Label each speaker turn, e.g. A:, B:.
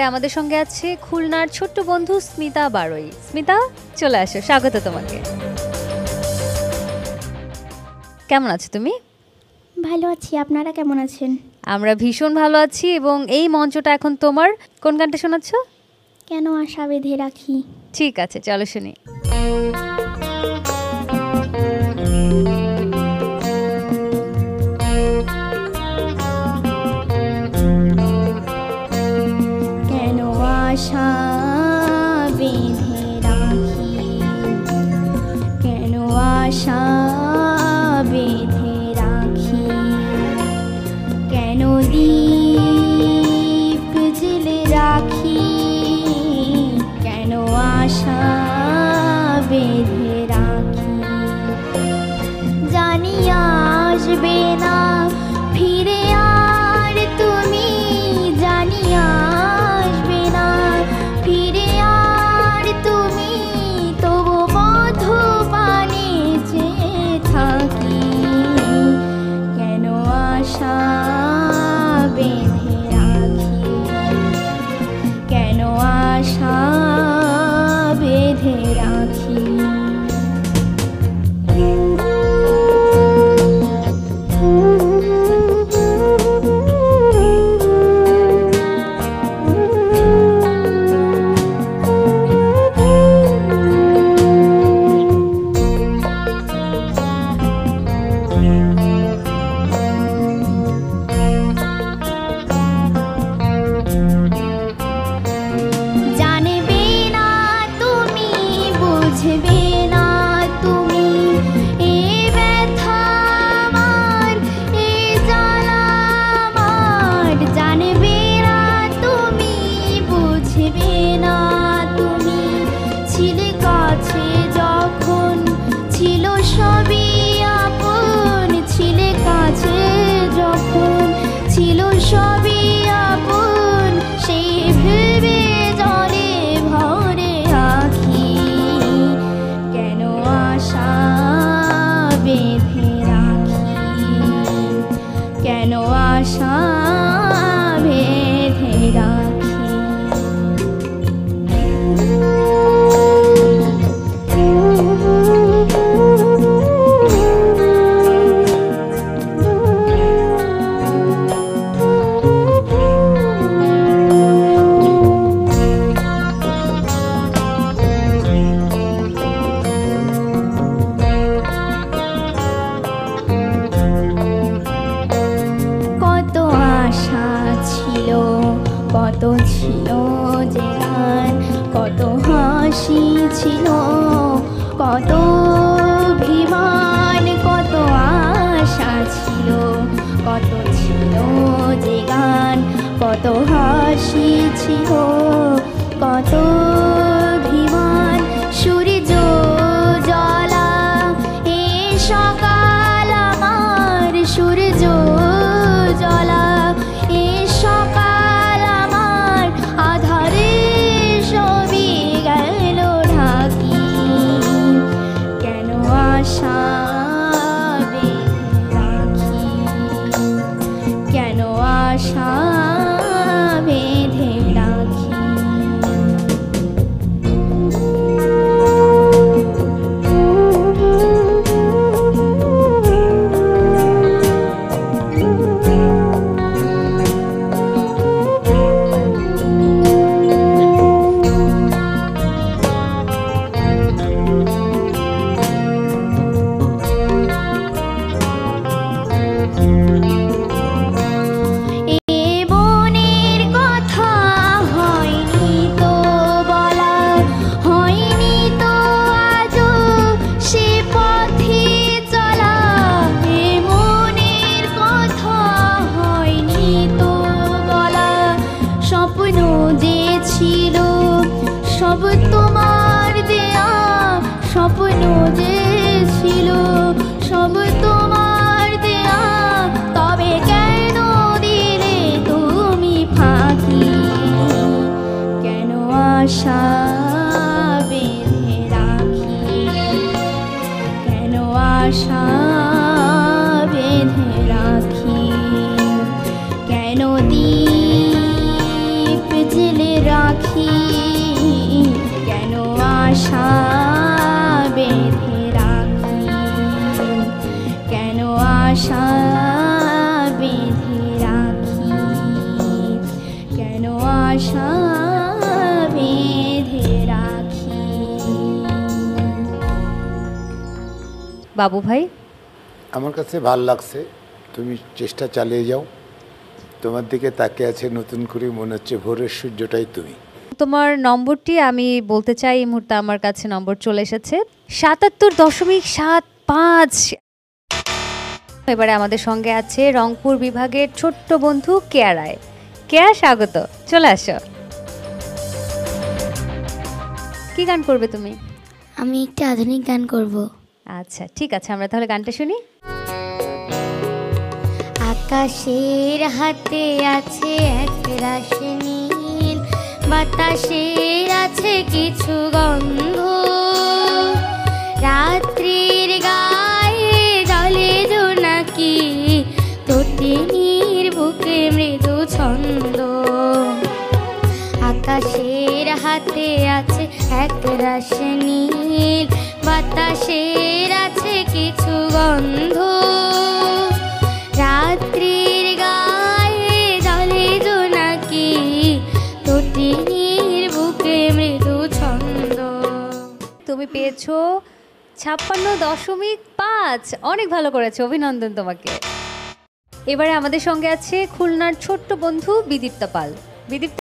A: আমাদের সঙ্গে আছে খুলনার ছোট্ট বন্ধু স্মিতা বারোই। স্মিতা, চলে আসো, স্বাগত তোমাকে। কেমন আছো তুমি?
B: ভালো আছি, আপনারা কেমন আছেন?
A: আমরা ভীষণ ভালো আছি এবং এই মঞ্চটা এখন তোমার। কোন গানটা শোনাচ্ছ?
B: কেন আশা বেঁধে রাখি।
A: ঠিক আছে, চলো শুনি।
B: কেন আশা বেঁধে রাখি, কেন আশা বেঁধে রাখি, কেন দীপ জেলে রাখি, কেন আশা বেঁধে রাখি। জানি আসবে না ফিরে আর তুমি, জানি আসবে না ফিরে আর তুমি, তবু বধ পানে চেয়ে থাকি। কেন আশা বেঁধে রাখি, কেন আশা বেঁধে রাখি। জানবে না তুমি, বুঝবে না তুমি, এ ব্যথা আমার, এ জ্বালা আমার। জানবে না তুমি, বুঝবে না তুমি, ছিলে কাছে যখন ছিল সবই আপন, ছিলে কাছে যখন ছিল সবই আপন, সেই ভেবে জলে ভরে আখি। কেন আশা বেঁধে রাখি, কেন আশা বেঁধে রাখি। কত আশা ছিল, কত ছিল যে গান, কত হাসি ছিল, কত অভিমান, কত আশা ছিল, কত ছিল যে গান, কত হাসি ছিল, কত অভিমান। সূর্য জ্বলা এ সকাল আমার, সূর্য জ্বলা এ সকাল আমার, আধারে সবই গেল ঢাকি। কেন আশা বেঁধে রাখি, কেন আশা বেঁধে রাখি। এ বনের কথা হয়নি তো বলা, হয়নি তো আজও সে পথে চলা। এ মনের কথা হয়নি তো বলা, স্বপ্ন যে ছিল সব তোমার দেয়া, স্বপ্ন যে ছিল সব তোমার দেয়া, তবে কেন দিলে তুমি ফাঁকি। কেন আশা বেঁধে রাখি, কেন আশা বেঁধে রাখি, কেন দীপ জেলে রাখি, কেন আশা বেঁধে রাখি, কেন আশা বেঁধে রাখি, কেন আশা বেঁধে রাখি।
A: বাবু ভাই,
C: আমার কাছে ভাল লাগছে, তুমি চেষ্টা চালিয়ে যাও। তোমার দিকে তাকিয়ে আছে নতুন করে মনে হচ্ছে ভোরের সূর্যটাই তুমি।
A: তোমার নম্বরটি আমি বলতে চাই, এই মুহূর্তে আমার কাছে নম্বর চলে এসেছে 77.75। এবারে আমাদের সঙ্গে আছে রংপুর বিভাগের ছোট্ট বন্ধু কেয়া রায়। কেয়া, স্বাগত, চলে আসো। কি গান করবে তুমি?
B: আমি একটা আধুনিক গান করব।
A: আচ্ছা ঠিক আছে, আমরা তাহলে গানটা শুনি।
B: আকাশের হাতে আছে এক রাশি নীল, বাতাসের আছে কিছু গন্ধ, রাত্রির গায়ে জলে জোনাকি, তটিনীর বুকে মৃদু ছন্দ। আকাশের হাতে আছে এক রাশি নীল, বাতাসের আছে কিছু গন্ধ, রাত্রির গায়ে জলে জোনাকি, তটিনীর বুকে মৃদু ছন্দ।
A: তুমি পেয়েছো 56.5। অনেক ভালো করেছো, অভিনন্দন তোমাকে। এবারে আমাদের সঙ্গে আছে খুলনার ছোট্ট বন্ধু বিদীপ্তা পাল। বিদীপ্তা